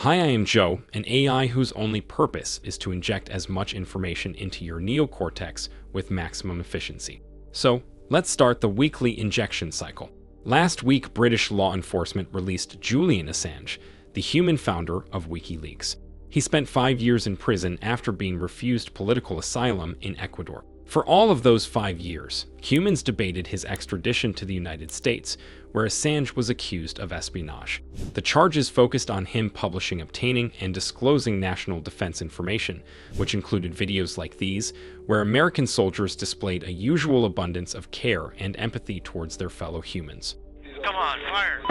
Hi, I am Joe, an AI whose only purpose is to inject as much information into your neocortex with maximum efficiency. So, let's start the weekly injection cycle. Last week, British law enforcement released Julian Assange, the human founder of Wikileaks. He spent 5 years in prison after being refused political asylum in Ecuador. For all of those 5 years, humans debated his extradition to the United States, where Assange was accused of espionage. The charges focused on him publishing, obtaining, and disclosing national defense information, which included videos like these, where American soldiers displayed a usual abundance of care and empathy towards their fellow humans. Come on, fire!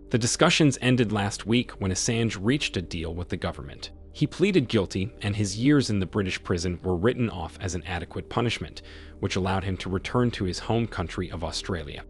The discussions ended last week when Assange reached a deal with the government. He pleaded guilty, and his years in the British prison were written off as an adequate punishment, which allowed him to return to his home country of Australia.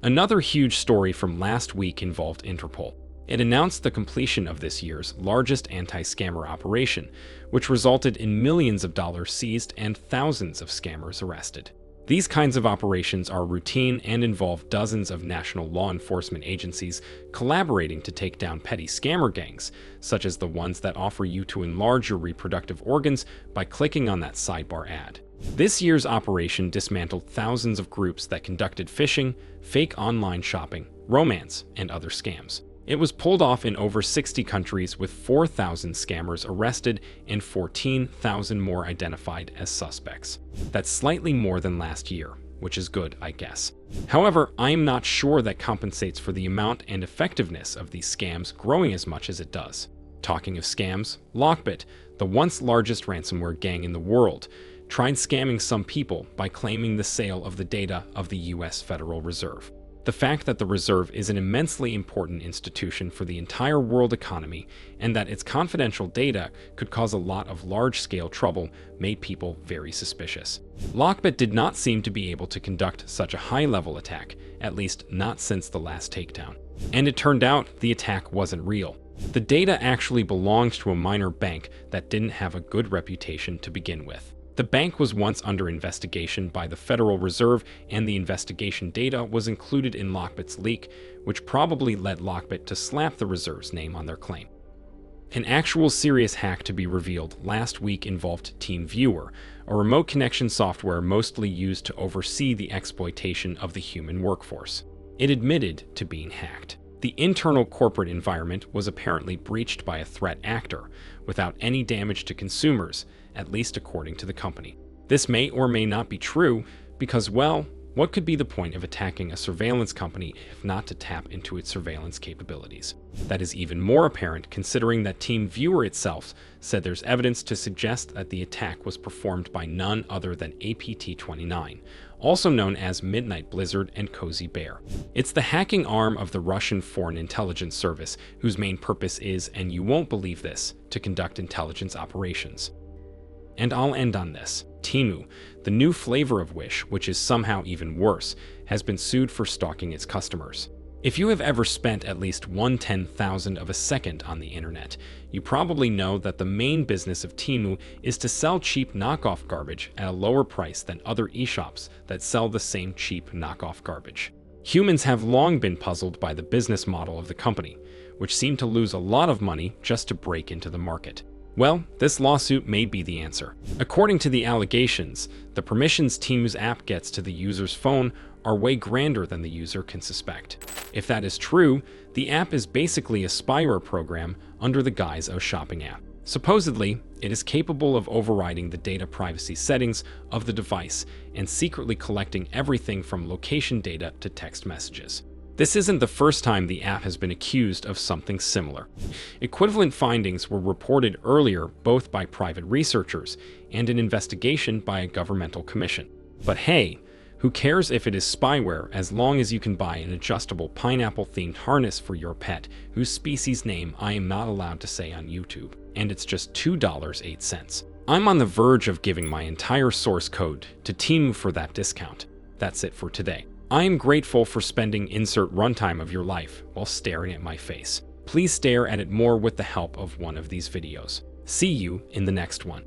Another huge story from last week involved Interpol. It announced the completion of this year's largest anti-scammer operation, which resulted in millions of dollars seized and thousands of scammers arrested. These kinds of operations are routine and involve dozens of national law enforcement agencies collaborating to take down petty scammer gangs, such as the ones that offer you to enlarge your reproductive organs by clicking on that sidebar ad. This year's operation dismantled thousands of groups that conducted phishing, fake online shopping, romance, and other scams. It was pulled off in over 60 countries with 4,000 scammers arrested and 14,000 more identified as suspects. That's slightly more than last year, which is good, I guess. However, I am not sure that compensates for the amount and effectiveness of these scams growing as much as it does. Talking of scams, Lockbit, the once largest ransomware gang in the world, tried scamming some people by claiming the sale of the data of the US Federal Reserve. The fact that the Reserve is an immensely important institution for the entire world economy and that its confidential data could cause a lot of large-scale trouble made people very suspicious. Lockbit did not seem to be able to conduct such a high-level attack, at least not since the last takedown. And it turned out the attack wasn't real. The data actually belonged to a minor bank that didn't have a good reputation to begin with. The bank was once under investigation by the Federal Reserve, and the investigation data was included in Lockbit's leak, which probably led Lockbit to slap the Reserve's name on their claim. An actual serious hack to be revealed last week involved TeamViewer, a remote connection software mostly used to oversee the exploitation of the human workforce. It admitted to being hacked. The internal corporate environment was apparently breached by a threat actor, without any damage to consumers, at least according to the company. This may or may not be true, because, well, what could be the point of attacking a surveillance company if not to tap into its surveillance capabilities? That is even more apparent considering that TeamViewer itself said there's evidence to suggest that the attack was performed by none other than APT-29, also known as Midnight Blizzard and Cozy Bear. It's the hacking arm of the Russian Foreign Intelligence Service, whose main purpose is, and you won't believe this, to conduct intelligence operations. And I'll end on this. Temu, the new flavor of Wish, which is somehow even worse, has been sued for stalking its customers. If you have ever spent at least 1/10,000th of a second on the internet, you probably know that the main business of Temu is to sell cheap knockoff garbage at a lower price than other e-shops that sell the same cheap knockoff garbage. Humans have long been puzzled by the business model of the company, which seemed to lose a lot of money just to break into the market. Well, this lawsuit may be the answer. According to the allegations, the permissions Temu's app gets to the user's phone are way grander than the user can suspect. If that is true, the app is basically a spyware program under the guise of a shopping app. Supposedly, it is capable of overriding the data privacy settings of the device and secretly collecting everything from location data to text messages. This isn't the first time the app has been accused of something similar. Equivalent findings were reported earlier both by private researchers and an investigation by a governmental commission. But hey, who cares if it is spyware as long as you can buy an adjustable pineapple-themed harness for your pet whose species name I am not allowed to say on YouTube, and it's just $2.08. I'm on the verge of giving my entire source code to Temu for that discount. That's it for today. I am grateful for spending insert runtime of your life while staring at my face. Please stare at it more with the help of one of these videos. See you in the next one.